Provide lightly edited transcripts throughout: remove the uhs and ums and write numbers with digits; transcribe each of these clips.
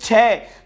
6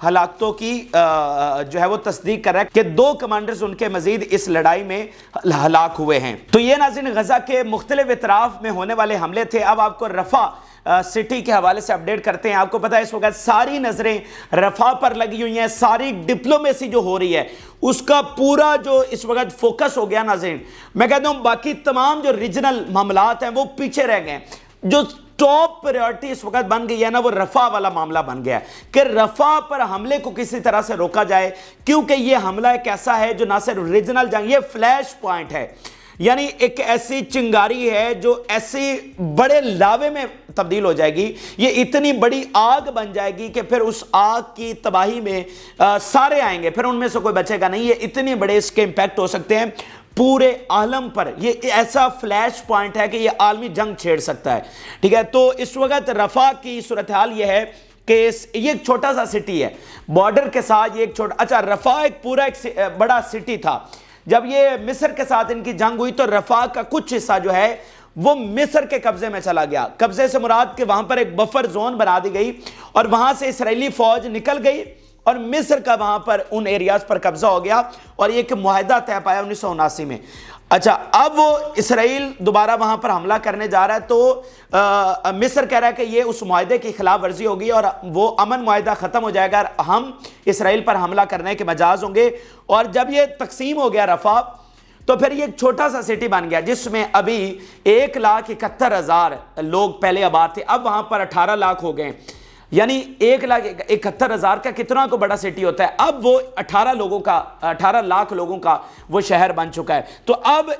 ہلاکتوں کی جو ہے وہ تصدیق کر رہا ہے کہ 2 کمانڈرز ان کے مزید اس لڑائی میں ہلاک ہوئے ہیں۔ تو یہ ناظرین غزہ کے مختلف اطراف میں ہونے والے حملے تھے۔ اب آپ کو رفح سٹی کے حوالے سے اپڈیٹ کرتے ہیں۔ آپ کو پتا ہے اس وقت ساری نظریں رفح پر لگی ہوئی ہیں، ساری ڈپلومیسی جو ہو رہی ہے اس کا پورا جو اس وقت فوکس ہو گیا ناظرین، میں کہتا ہوں باقی تمام جو ریجنل معاملات ہیں وہ پیچھے رہ گئے ہیں۔ جو ٹاپ پریورٹی اس وقت بن گئی ہے نا وہ رفح والا معاملہ بن گیا ہے کہ رفح پر حملے کو کسی طرح سے روکا جائے، کیونکہ یہ حملہ ایک ایسا ہے جو نہ صرف ریجنل جنگ، یہ فلیش پوائنٹ ہے، یعنی ایک ایسی چنگاری ہے جو ایسی بڑے لاوے میں تبدیل ہو جائے گی، یہ اتنی بڑی آگ بن جائے گی کہ پھر اس آگ کی تباہی میں سارے آئیں گے، پھر ان میں سے کوئی بچے گا نہیں۔ یہ اتنے بڑے اس کے امپیکٹ ہو سکتے ہیں پورے عالم پر، یہ ایسا فلیش پوائنٹ ہے کہ یہ عالمی جنگ چھیڑ سکتا ہے، ٹھیک ہے۔ تو اس وقت رفح کی صورتحال یہ ہے کہ یہ ایک چھوٹا سا سٹی ہے، بارڈر کے ساتھ یہ ایک چھوٹا، اچھا رفح ایک پورا ایک بڑا سٹی تھا۔ جب یہ مصر کے ساتھ ان کی جنگ ہوئی تو رفح کا کچھ حصہ جو ہے وہ مصر کے قبضے میں چلا گیا۔ قبضے سے مراد کہ وہاں پر ایک بفر زون بنا دی گئی اور وہاں سے اسرائیلی فوج نکل گئی اور مصر کا وہاں پر ان ایریاز پر قبضہ ہو گیا اور یہ ایک معاہدہ طے پایا 1979 میں۔ اچھا اب وہ اسرائیل دوبارہ وہاں پر حملہ کرنے جا رہا ہے تو مصر کہہ رہا ہے کہ یہ اس معاہدے کی خلاف ورزی ہوگی اور وہ امن معاہدہ ختم ہو جائے گا، ہم اسرائیل پر حملہ کرنے کے مجاز ہوں گے۔ اور جب یہ تقسیم ہو گیا رفح تو پھر یہ ایک چھوٹا سا سٹی بن گیا جس میں ابھی 1,71,000 لوگ پہلے آباد تھے، اب وہاں پر 18 لاکھ ہو گئے، یعنی 1,71,000 کا کتنا کو بڑا سٹی ہوتا ہے، اب وہ 18 لاکھ لوگوں کا وہ شہر بن چکا ہے۔ تو اب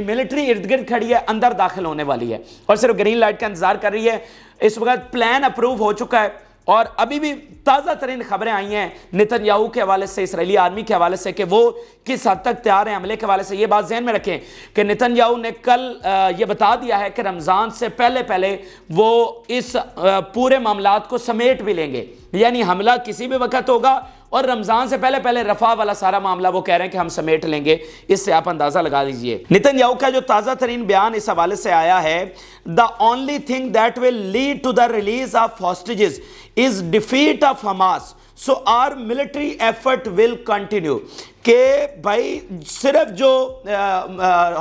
ملٹری ارد گرد کھڑی ہے، اندر داخل ہونے والی ہے اور صرف گرین لائٹ کا انتظار کر رہی ہے۔ اس وقت پلان اپروو ہو چکا ہے اور ابھی بھی تازہ ترین خبریں آئی ہیں نتن یاہو کے حوالے سے، اسرائیلی آرمی کے حوالے سے کہ وہ کس حد تک تیار ہیں حملے کے حوالے سے۔ یہ بات ذہن میں رکھیں کہ نتن یاہو نے کل یہ بتا دیا ہے کہ رمضان سے پہلے وہ اس پورے معاملات کو سمیٹ بھی لیں گے، یعنی حملہ کسی بھی وقت ہوگا اور رمضان سے پہلے رفح والا سارا معاملہ وہ کہہ رہے ہیں کہ ہم سمیٹ لیں گے۔ اس سے آپ اندازہ لگا لیجئے۔ نتن یاہو کا جو تازہ ترین بیان اس حوالے سے آیا ہے، the only thing that will lead to the release of hostages is defeat of Hamas, so our military effort will continue۔ کہ بھائی صرف جو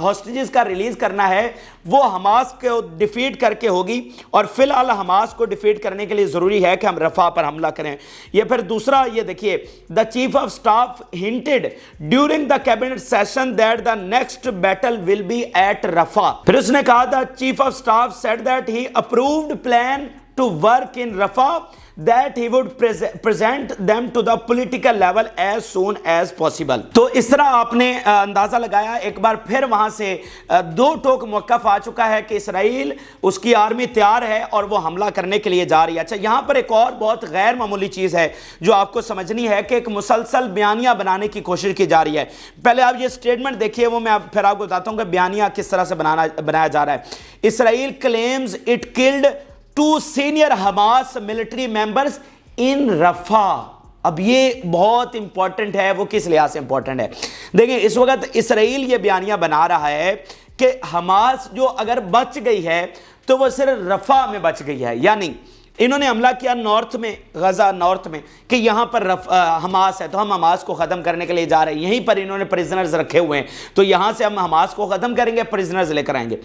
ہاسٹیجز کا ریلیز کرنا ہے وہ حماس کو ڈیفیٹ کر کے ہوگی، اور فی الحال حماس کو ڈیفیٹ کرنے کے لیے ضروری ہے کہ ہم رفح پر حملہ کریں۔ یہ پھر دوسرا یہ دیکھیے، the chief of staff hinted during the cabinet session that the next battle will be at Rafah۔ پھر اس نے کہا the chief of staff said that he approved plan to work in Rafah, that he would present them to the political level as soon as possible۔ تو اس طرح آپ نے اندازہ لگایا ایک بار پھر وہاں سے 2 ٹوک موقف آ چکا ہے کہ اسرائیل اس کی آرمی تیار ہے اور وہ حملہ کرنے کے لیے جا رہی ہے۔ اچھا یہاں پر ایک اور بہت غیر معمولی چیز ہے جو آپ کو سمجھنی ہے کہ ایک مسلسل بیانیہ بنانے کی کوشش کی جا رہی ہے۔ پہلے آپ یہ سٹیٹمنٹ دیکھیے، وہ میں پھر آپ کو بتاتا ہوں کہ بیانیہ کس طرح سے بنایا جا رہا ہے۔ اسرائیل claims it killed 2 senior Hamas military members in Rafah۔ اب یہ بہت امپورٹنٹ ہے، وہ کس لحاظ سے امپورٹنٹ ہے؟ دیکھیں اس وقت اسرائیل یہ بیانیہ بنا رہا ہے کہ حماس جو اگر بچ گئی ہے تو وہ صرف رفح میں بچ گئی ہے، یعنی انہوں نے حملہ کیا نارتھ میں، غزہ نارتھ میں، کہ یہاں پر حماس ہے تو ہم حماس کو ختم کرنے کے لیے جا رہے ہیں، یہیں پر انہوں نے پریزنرز رکھے ہوئے ہیں تو یہاں سے ہم حماس کو ختم کریں گے، پریزنرز لے کر آئیں گے۔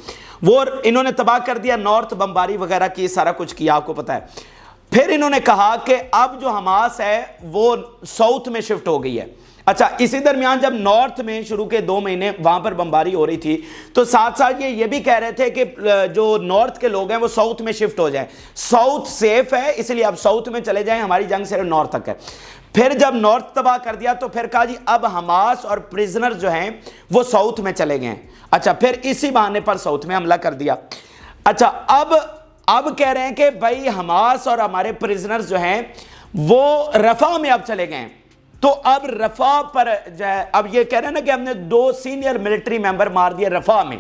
وہ انہوں نے تباہ کر دیا، نارتھ بمباری وغیرہ کی، سارا کچھ کیا، آپ کو پتہ ہے۔ پھر انہوں نے کہا کہ اب جو حماس ہے وہ ساؤتھ میں شفٹ ہو گئی ہے۔ اچھا اسی درمیان جب نارتھ میں شروع کے 2 مہینے وہاں پر بمباری ہو رہی تھی تو ساتھ ساتھ یہ بھی کہہ رہے تھے کہ جو نارتھ کے لوگ ہیں وہ ساؤتھ میں شفٹ ہو جائیں، ساؤتھ سیف ہے اس لیے اب ساؤتھ میں چلے جائیں، ہماری جنگ صرف نارتھ تک ہے۔ پھر جب نارتھ تباہ کر دیا تو پھر کہا جی اب حماس اور پریزنر جو ہیں وہ ساؤتھ میں چلے گئے ہیں۔ اچھا پھر اسی بہانے پر ساؤتھ میں حملہ کر دیا۔ اچھا اب کہہ رہے ہیں کہ بھائی حماس اور ہمارے پریزنرز جو ہیں وہ رفح میں اب چلے گئے ہیں، تو اب رفح پر اب یہ کہہ رہے ہیں نا کہ ہم نے 2 سینئر ملٹری ممبر مار دیے رفح میں،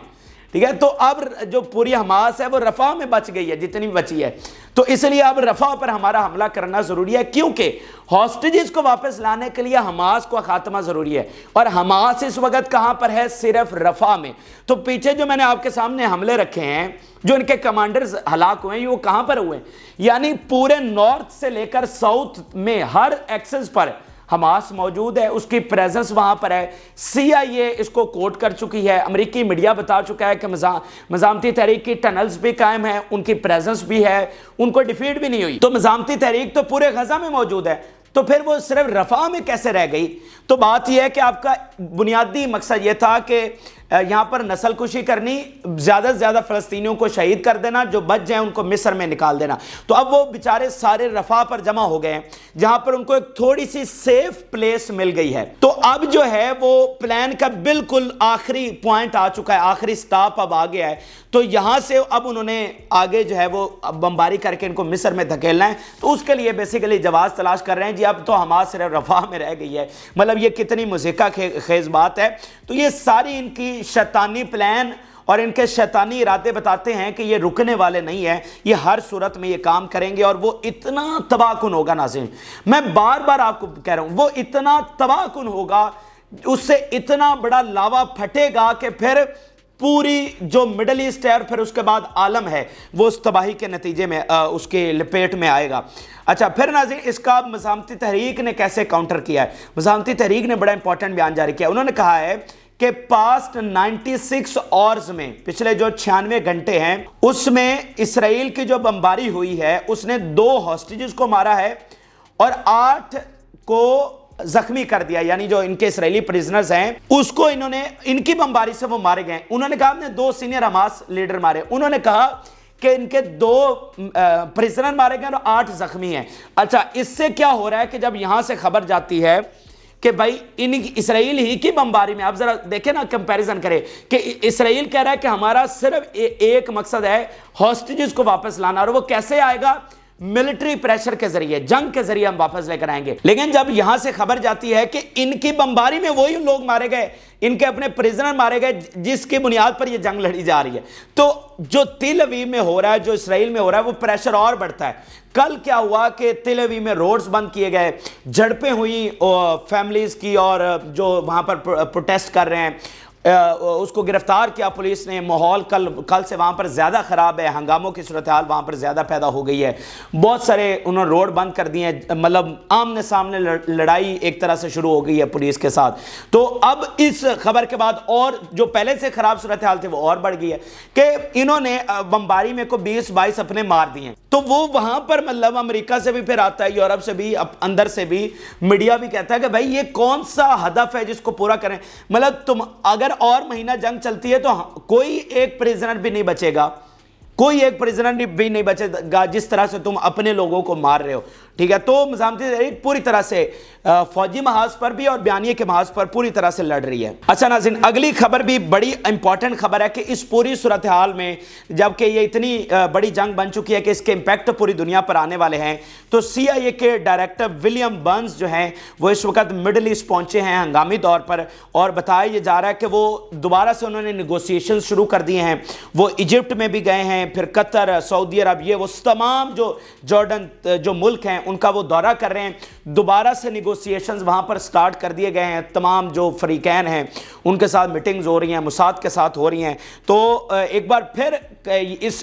ٹھیک ہے، تو اب جو پوری حماس ہے وہ رفح میں بچ گئی ہے جتنی بھی بچی ہے، تو اس لیے اب رفح پر ہمارا حملہ کرنا ضروری ہے، کیونکہ ہاسٹیجز کو واپس لانے کے لیے حماس کو خاتمہ ضروری ہے، اور حماس اس وقت کہاں پر ہے؟ صرف رفح میں۔ تو پیچھے جو میں نے آپ کے سامنے حملے رکھے ہیں، جو ان کے کمانڈرز ہلاک ہوئے ہیں، یہ وہ کہاں پر ہوئے ہیں؟ یعنی پورے نارتھ سے لے کر ساؤتھ میں ہر ایکسس پر حماس موجود ہے، اس کی پریزنس وہاں پر ہے۔ سی آئی اے اس کو کوٹ کر چکی ہے، امریکی میڈیا بتا چکا ہے کہ مزاحمتی تحریک کی ٹنلز بھی قائم ہیں، ان کی پریزنس بھی ہے، ان کو ڈیفیٹ بھی نہیں ہوئی۔ تو مزاحمتی تحریک تو پورے غزہ میں موجود ہے، تو پھر وہ صرف رفح میں کیسے رہ گئی؟ تو بات یہ ہے کہ آپ کا بنیادی مقصد یہ تھا کہ یہاں پر نسل کشی کرنی، زیادہ سے زیادہ فلسطینیوں کو شہید کر دینا، جو بچ جائیں ان کو مصر میں نکال دینا۔ تو اب وہ بیچارے سارے رفح پر جمع ہو گئے ہیں، جہاں پر ان کو ایک تھوڑی سی سیف پلیس مل گئی ہے۔ تو اب جو ہے وہ پلان کا بالکل آخری پوائنٹ آ چکا ہے، آخری سٹاپ اب آ گیا ہے۔ تو یہاں سے اب انہوں نے آگے جو ہے وہ بمباری کر کے ان کو مصر میں دھکیلنا ہے، تو اس کے لیے بیسیکلی جواز تلاش کر رہے ہیں۔ جی اب تو حماس صرف رفح میں رہ گئی ہے، مطلب یہ کتنی مضحکہ خیز بات ہے۔ تو یہ ساری ان کی شیطانی پلان اور ان کے شیطانی ارادے بتاتے ہیں کہ یہ رکنے والے نہیں ہیں، یہ ہر صورت میں یہ کام کریں گے، اور وہ اتنا تباہ کن ہوگا ناظرین، میں بار بار آپ کو کہہ رہا ہوں، وہ اتنا تباہ کن ہوگا، اس سے اتنا بڑا لاوا پھٹے گا کہ پھر پوری جو مڈل ایسٹ ہے اور پھر اس کے بعد عالم ہے وہ اس تباہی کے نتیجے میں اس کے لپیٹ میں آئے گا۔ اچھا پھر ناظرین اس کا مزاحمتی تحریک نے کیسے کاؤنٹر کیا ہے؟ مزاحمتی تحریک نے بڑا امپورٹنٹ بیان جاری کیا، انہوں نے کہا ہے کہ پاسٹ 96 آورز میں، پچھلے جو 96 گھنٹے ہیں، اس میں اسرائیل کی جو بمباری ہوئی ہے اس نے 2 ہاسٹیجز کو مارا ہے اور 8 کو زخمی کر دیا، یعنی جو ان کے اسرائیلی پریزنرز ہیں اس کو انہوں نے، ان کی بمباری سے وہ مارے گئے۔ انہوں نے کہا ہم نے 2 سینئر حماس لیڈر مارے، انہوں نے کہا کہ ان کے 2 پریزنر مارے گئے اور 8 زخمی ہیں۔ اچھا اس سے کیا ہو رہا ہے کہ جب یہاں سے خبر جاتی ہے کہ بھائی ان اسرائیل ہی کی بمباری میں، آپ ذرا دیکھیں نا، کمپیریزن کریں کہ اسرائیل کہہ رہا ہے کہ ہمارا صرف ایک مقصد ہے ہاسٹیجز کو واپس لانا، اور وہ کیسے آئے گا؟ ملٹری پریشر کے ذریعے، جنگ کے ذریعے ہم واپس لے کر آئیں گے۔ لیکن جب یہاں سے خبر جاتی ہے کہ ان کی بمباری میں وہی لوگ مارے گئے، ان کے اپنے پریزنر مارے گئے جس کی بنیاد پر یہ جنگ لڑی جا رہی ہے، تو جو تل اویو میں ہو رہا ہے، جو اسرائیل میں ہو رہا ہے، وہ پریشر اور بڑھتا ہے۔ کل کیا ہوا کہ تل اویو میں روڈز بند کیے گئے، جھڑپیں ہوئی فیملیز کی، اور جو وہاں پر پروٹیسٹ کر رہے ہیں اس کو گرفتار کیا پولیس نے۔ ماحول کل سے وہاں پر زیادہ خراب ہے، ہنگاموں کی صورتحال وہاں پر زیادہ پیدا ہو گئی ہے، بہت سارے انہوں نے روڈ بند کر دیے ہیں، مطلب آمنے سامنے لڑائی ایک طرح سے شروع ہو گئی ہے پولیس کے ساتھ۔ تو اب اس خبر کے بعد اور جو پہلے سے خراب صورتحال تھی وہ اور بڑھ گئی ہے کہ انہوں نے بمباری میں کو 20-22 اپنے مار دیے، تو وہ وہاں پر مطلب امریکہ سے بھی پھر آتا ہے، یورپ سے بھی، اندر سے بھی میڈیا بھی کہتا ہے کہ بھائی یہ کون سا ہدف ہے جس کو پورا کریں؟ مطلب تم اگر اور مہینہ جنگ چلتی ہے تو کوئی ایک پریزنر بھی نہیں بچے گا، کوئی ایک پریزنر بھی نہیں بچے گا جس طرح سے تم اپنے لوگوں کو مار رہے ہو، ٹھیک ہے؟ تو مزاحمتی تحریک پوری طرح سے فوجی محاذ پر بھی اور بیانیے کے محاذ پر پوری طرح سے لڑ رہی ہے۔ اچھا ناظرین اگلی خبر بھی بڑی امپورٹنٹ خبر ہے کہ اس پوری صورتحال میں جبکہ یہ اتنی بڑی جنگ بن چکی ہے کہ اس کے امپیکٹ پوری دنیا پر آنے والے ہیں، تو سی آئی اے کے ڈائریکٹر ولیم برنز جو ہیں وہ اس وقت مڈل ایسٹ پہنچے ہیں ہنگامی طور پر، اور بتایا یہ جا رہا ہے کہ وہ دوبارہ سے انہوں نے نیگوسیشن شروع کر دیے ہیں، وہ ایجپٹ میں بھی گئے ہیں، پھر قطر، سعودی عرب، یہ وہ تمام جو جارڈن جو ملک ہیں ان کا وہ دورہ کر رہے ہیں، دوبارہ سے نیگوسیشنز وہاں پر سٹارٹ کر دیے گئے ہیں، تمام جو فریقین ہیں ان کے ساتھ میٹنگز ہو رہی ہیں، موساد کے ساتھ ہو رہی ہیں، تو ایک بار پھر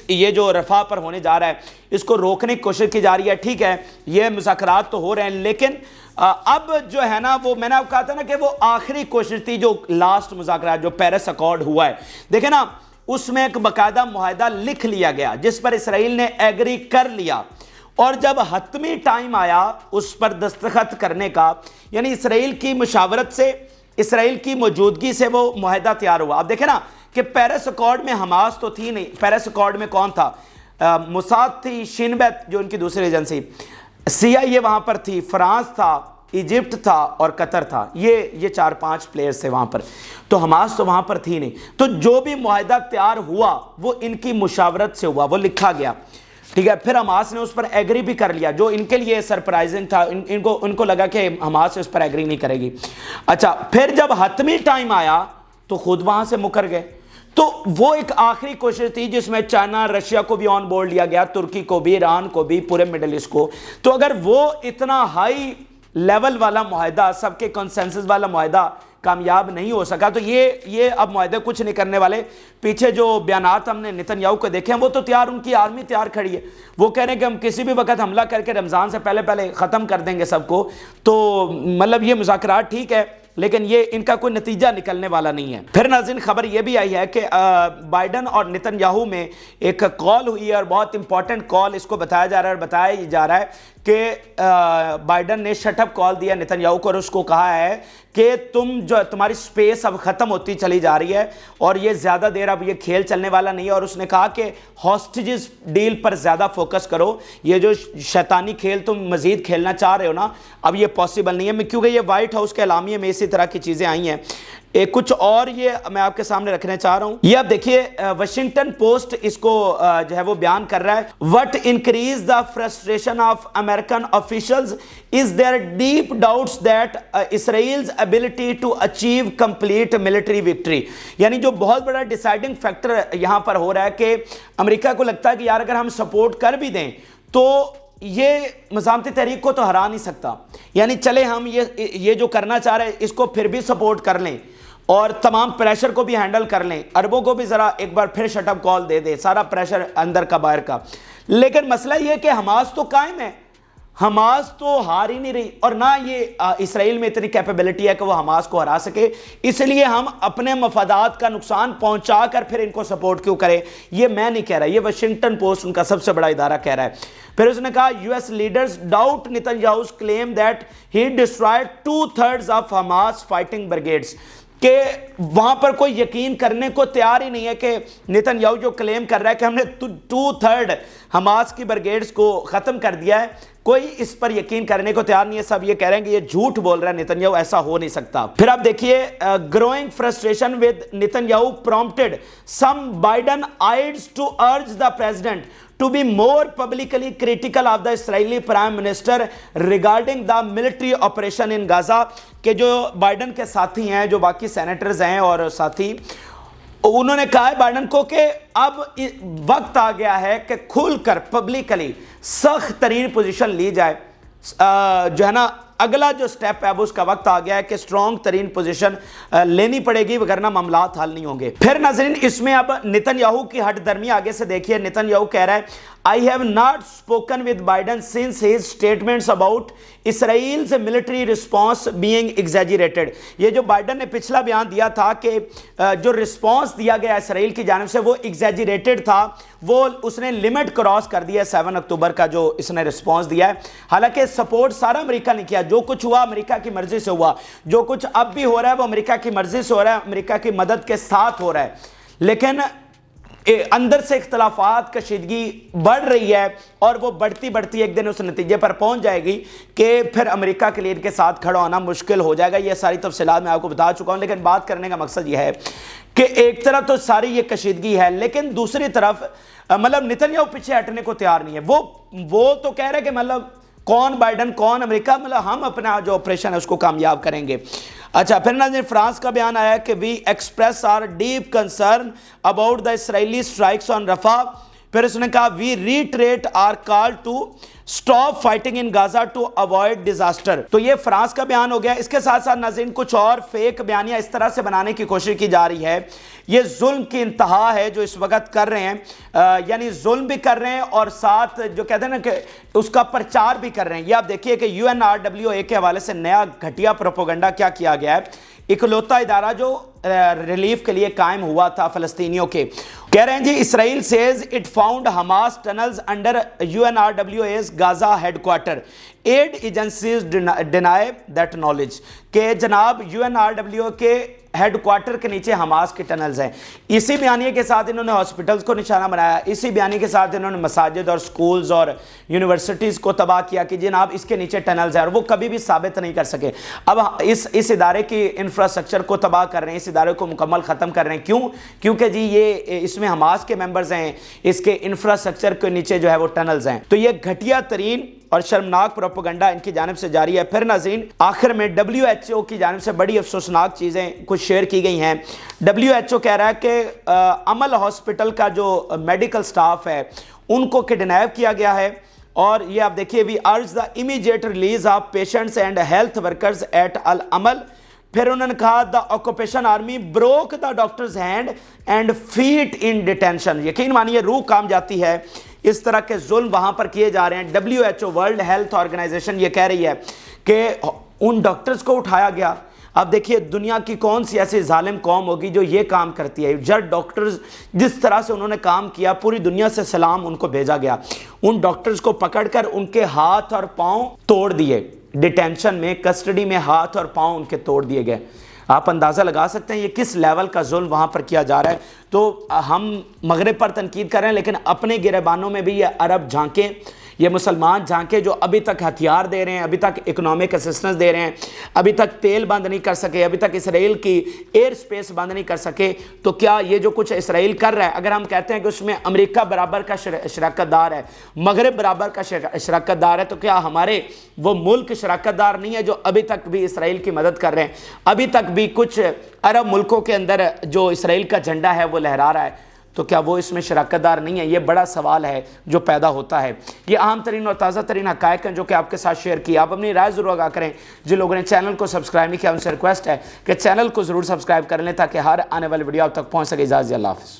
یہ جو رفح پر ہونے جا رہا ہے اس کو روکنے کی کوشش کی جا رہی ہے۔ ٹھیک ہے یہ مذاکرات تو ہو رہے ہیں، لیکن اب جو ہے نا وہ میں نے آپ کہا تھا نا کہ وہ آخری کوشش تھی، جو لاسٹ مذاکرات جو پیرس اکارڈ ہوا ہے، دیکھیں نا اس میں ایک باقاعدہ معاہدہ لکھ لیا گیا جس پر اسرائیل نے ایگری کر لیا، اور جب حتمی ٹائم آیا اس پر دستخط کرنے کا، یعنی اسرائیل کی مشاورت سے، اسرائیل کی موجودگی سے وہ معاہدہ تیار ہوا۔ اب دیکھیں نا کہ پیرس اکارڈ میں حماس تو تھی نہیں، پیرس اکارڈ میں کون تھا؟ موساد تھی، شین بیت جو ان کی دوسری ایجنسی، سی آئی اے وہاں پر تھی، فرانس تھا، ایجپٹ تھا اور قطر تھا، یہ 4-5 پلیئرز تھے وہاں پر، تو حماس تو وہاں پر تھی نہیں۔ تو جو بھی معاہدہ تیار ہوا وہ ان کی مشاورت سے ہوا، وہ لکھا گیا، ٹھیک ہے؟ پھر حماس نے اس پر ایگری بھی کر لیا، جو ان کے لیے سرپرائزنگ تھا، ان کو لگا کہ حماس اس پر ایگری نہیں کرے گی۔ اچھا پھر جب حتمی ٹائم آیا تو خود وہاں سے مکر گئے، تو وہ ایک آخری کوشش تھی جس میں چائنا رشیا کو بھی آن بورڈ لیا گیا, ترکی کو بھی, ایران کو بھی, پورے مڈل ایسٹ کو. تو اگر وہ اتنا ہائی لیول والا معاہدہ, سب کے کنسنسس والا معاہدہ کامیاب نہیں ہو سکا, تو یہ اب معاہدے کچھ نہیں کرنے والے. پیچھے جو بیانات ہم نے نتن یاہو کو دیکھے ہیں وہ تو تیار, ان کی آرمی تیار کھڑی ہے, وہ کہہ رہے ہیں کہ ہم کسی بھی وقت حملہ کر کے رمضان سے پہلے ختم کر دیں گے سب کو. تو مطلب یہ مذاکرات ٹھیک ہے لیکن یہ ان کا کوئی نتیجہ نکلنے والا نہیں ہے. پھر ناظرین خبر یہ بھی آئی ہے کہ بائیڈن اور نتن یاہو میں ایک کال ہوئی ہے, اور بہت امپورٹنٹ کال اس کو بتایا جا رہا ہے کہ بائیڈن نے شٹ اپ کال دیا نتن یاہو کو, اور اس کو کہا ہے کہ تمہاری سپیس اب ختم ہوتی چلی جا رہی ہے اور یہ زیادہ دیر اب یہ کھیل چلنے والا نہیں ہے. اور اس نے کہا کہ ہاسٹیجز ڈیل پر زیادہ فوکس کرو, یہ جو شیطانی کھیل تم مزید کھیلنا چاہ رہے ہو نا, اب یہ پاسبل نہیں ہے, کیونکہ یہ وائٹ ہاؤس کے اعلامیے میں اسی طرح کی چیزیں آئی ہیں. کچھ اور یہ میں آپ کے سامنے رکھنا چاہ رہا ہوں, یہ آپ دیکھیے واشنگٹن پوسٹ اس کو جو ہے وہ بیان کر رہا ہے. What increase the frustration of American officials is their deep doubts that Israel's ability to achieve complete military victory. یعنی جو بہت بڑا ڈیسائیڈنگ فیکٹر یہاں پر ہو رہا ہے کہ امریکہ کو لگتا ہے کہ یار اگر ہم سپورٹ کر بھی دیں تو یہ مزاحمتی تحریک کو تو ہرا نہیں سکتا, یعنی چلے ہم یہ جو کرنا چاہ رہے ہیں اس کو پھر بھی سپورٹ کر لیں اور تمام پریشر کو بھی ہینڈل کر لیں, عربوں کو بھی ذرا ایک بار پھر شٹ اپ کال دے دے, سارا پریشر اندر کا باہر کا. لیکن مسئلہ یہ کہ حماس تو قائم ہے, حماس تو ہار ہی نہیں رہی, اور نہ یہ اسرائیل میں اتنی کیپیبلٹی ہے کہ وہ حماس کو ہرا سکے, اس لیے ہم اپنے مفادات کا نقصان پہنچا کر پھر ان کو سپورٹ کیوں کریں. یہ میں نہیں کہہ رہا, یہ واشنگٹن پوسٹ ان کا سب سے بڑا ادارہ کہہ رہا ہے. پھر اس نے کہا U S leaders doubt Netanyahu's claim that he destroyed 2/3 of Hamas fighting brigades, کہ وہاں پر کوئی یقین کرنے کو تیار ہی نہیں ہے کہ نتن یاہو جو کلیم کر رہا ہے کہ ہم نے 2/3 حماس کی برگیڈز کو ختم کر دیا ہے, کوئی اس پر یقین کرنے کو تیار نہیں ہے. سب یہ کہہ رہے ہیں کہ یہ جھوٹ بول رہا ہے نتن یاہو, ایسا ہو نہیں سکتا. پھر آپ دیکھیے growing frustration with Netanyahu prompted some Biden aides to urge the president to be more publicly critical of the Israeli Prime Minister regarding the military operation in Gaza. کہ جو بائیڈن کے ساتھی ہیں, جو باقی سینیٹرز ہیں اور ساتھی, انہوں نے کہا ہے بائیڈن کو کہ اب وقت آ گیا ہے کہ کھل کر پبلکلی سخت ترین پوزیشن لی جائے, جو ہے نا اگلا جو سٹیپ ہے اب اس کا وقت آ گیا ہے کہ سٹرونگ ترین پوزیشن لینی پڑے گی, وگرنہ معاملات حل نہیں ہوں گے. پھر ناظرین اس میں اب نتن یاہو کی ہٹ درمی آگے سے دیکھیے. نتن یاہو کہہ رہا ہے I have not spoken with Biden since his statements about Israel's military response being exaggerated. یہ جو بائیڈن نے پچھلا بیان دیا تھا کہ جو رسپانس دیا گیا اسرائیل کی جانب سے وہ ایگزیجریٹڈ تھا, وہ اس نے لمٹ کراس کر دیا 7 اکتوبر کا جو اس نے رسپانس دیا ہے. حالانکہ سپورٹ سارا امریکہ نے کیا, جو کچھ ہوا امریکہ کی مرضی سے ہوا, جو کچھ اب بھی ہو رہا ہے وہ امریکہ کی مرضی سے ہو رہا ہے, امریکہ کی مدد کے ساتھ ہو رہا ہے. لیکن اندر سے اختلافات کشیدگی بڑھ رہی ہے, اور وہ بڑھتی ایک دن اس نتیجے پر پہنچ جائے گی کہ پھر امریکہ کے لیے ان کے ساتھ کھڑا ہونا مشکل ہو جائے گا. یہ ساری تفصیلات میں آپ کو بتا چکا ہوں, لیکن بات کرنے کا مقصد یہ ہے کہ ایک طرف تو ساری یہ کشیدگی ہے, لیکن دوسری طرف مطلب نتن یاہو پیچھے ہٹنے کو تیار نہیں ہے. وہ تو کہہ رہے کہ مطلب کون بائیڈن کون امریکہ, مطلب ہم اپنا جو آپریشن ہے اس کو کامیاب کریں گے. اچھا پھر ناظرین فرانس کا بیان آیا کہ we express our deep concern about the Israeli strikes on Rafah. پھر اس نے کہا we reiterate our call to stop fighting in Gaza to avoid disaster. تو یہ فرانس کا بیان ہو گیا. اس کے ساتھ ساتھ ناظرین کچھ اور فیک بیانیاں اس طرح سے بنانے کی کوشش کی جا رہی ہے. یہ ظلم کی انتہا ہے جو اس وقت کر رہے ہیں, یعنی ظلم بھی کر رہے ہیں اور ساتھ جو کہتے ہیں نا کہ اس کا پرچار بھی کر رہے ہیں. یہ آپ دیکھیے کہ UNRWA کے حوالے سے نیا گھٹیا پروپیگنڈا کیا کیا گیا ہے. اکلوتا ادارہ جو ریلیف کے لیے قائم ہوا تھا فلسطینیوں کے, کہہ رہے ہیں جی Israel says it found Hamas tunnels under UNRWA's Gaza headquarter. Aid agencies deny that knowledge, کہ جناب UNRWA کے ہیڈ کوارٹر کے نیچے حماس کے ٹنلز ہیں. اسی بیانیے کے ساتھ انہوں نے ہاسپٹلز کو نشانہ بنایا, اسی بیانیے کے ساتھ انہوں نے مساجد اور سکولز اور یونیورسٹیز کو تباہ کیا کہ جناب اس کے نیچے ٹنلز ہیں, اور وہ کبھی بھی ثابت نہیں کر سکے. اب اس ادارے کی انفراسٹرکچر کو تباہ کر رہے ہیں, اس ادارے کو مکمل ختم کر رہے ہیں. کیوں؟ کیونکہ جی یہ اس میں حماس کے ممبرز ہیں, اس کے انفراسٹرکچر کے نیچے جو ہے وہ ٹنلز ہیں. تو یہ گھٹیا ترین اور شرمناک پروپیگنڈا ان کی جانب سے جاری ہے. پھر ناظرین آخر میں WHO کی جانب سے بڑی افسوسناک چیزیں کچھ شیئر کی گئی ہیں. WHO کہہ رہا ہے کہ عمل ہاسپٹل کا جو میڈیکل سٹاف ہے ان کو کڈنیپ کیا گیا ہے, اور یہ آپ دیکھیے we urge the immediate release of patients and health workers at Al Amal. پھر انہوں نے کہا the occupation army broke the doctor's hand and feet in detention. یقین مانیے روح کام جاتی ہے, اس طرح کے ظلم وہاں پر کیے جا رہے ہیں. WHO ورلڈ ہیلتھ آرگنائزیشن یہ کہہ رہی ہے کہ ان ڈاکٹرز کو اٹھایا گیا. اب دیکھیے دنیا کی کون سی ایسی ظالم قوم ہوگی جو یہ کام کرتی ہے. جب ڈاکٹرز جس طرح سے انہوں نے کام کیا, پوری دنیا سے سلام ان کو بھیجا گیا. ان ڈاکٹرز کو پکڑ کر ان کے ہاتھ اور پاؤں توڑ دیے, ڈیٹینشن میں کسٹڈی میں ہاتھ اور پاؤں ان کے توڑ دیے گئے. آپ اندازہ لگا سکتے ہیں یہ کس لیول کا ظلم وہاں پر کیا جا رہا ہے. تو ہم مغرب پر تنقید کر رہے ہیں, لیکن اپنے گریبانوں میں بھی یہ عرب جھانکیں, یہ مسلمان جھانکے جو ابھی تک ہتھیار دے رہے ہیں, ابھی تک اکنامک اسسٹنس دے رہے ہیں, ابھی تک تیل بند نہیں کر سکے, ابھی تک اسرائیل کی ایئر سپیس بند نہیں کر سکے. تو کیا یہ جو کچھ اسرائیل کر رہا ہے, اگر ہم کہتے ہیں کہ اس میں امریکہ برابر کا شراکت دار ہے, مغرب برابر کا شراکت دار ہے, تو کیا ہمارے وہ ملک شراکت دار نہیں ہے جو ابھی تک بھی اسرائیل کی مدد کر رہے ہیں؟ ابھی تک بھی کچھ عرب ملکوں کے اندر جو اسرائیل کا جھنڈا ہے وہ لہرا رہا ہے, تو کیا وہ اس میں شراکت دار نہیں ہے؟ یہ بڑا سوال ہے جو پیدا ہوتا ہے. یہ عام ترین اور تازہ ترین حقائق ہیں جو کہ آپ کے ساتھ شیئر کیا. آپ اپنی رائے ضرور آگاہ کریں. جن لوگوں نے چینل کو سبسکرائب نہیں کیا ان سے ریکویسٹ ہے کہ چینل کو ضرور سبسکرائب کر لیں تاکہ ہر آنے والی ویڈیو آپ تک پہنچ سکے. اجازت, اللہ حافظ.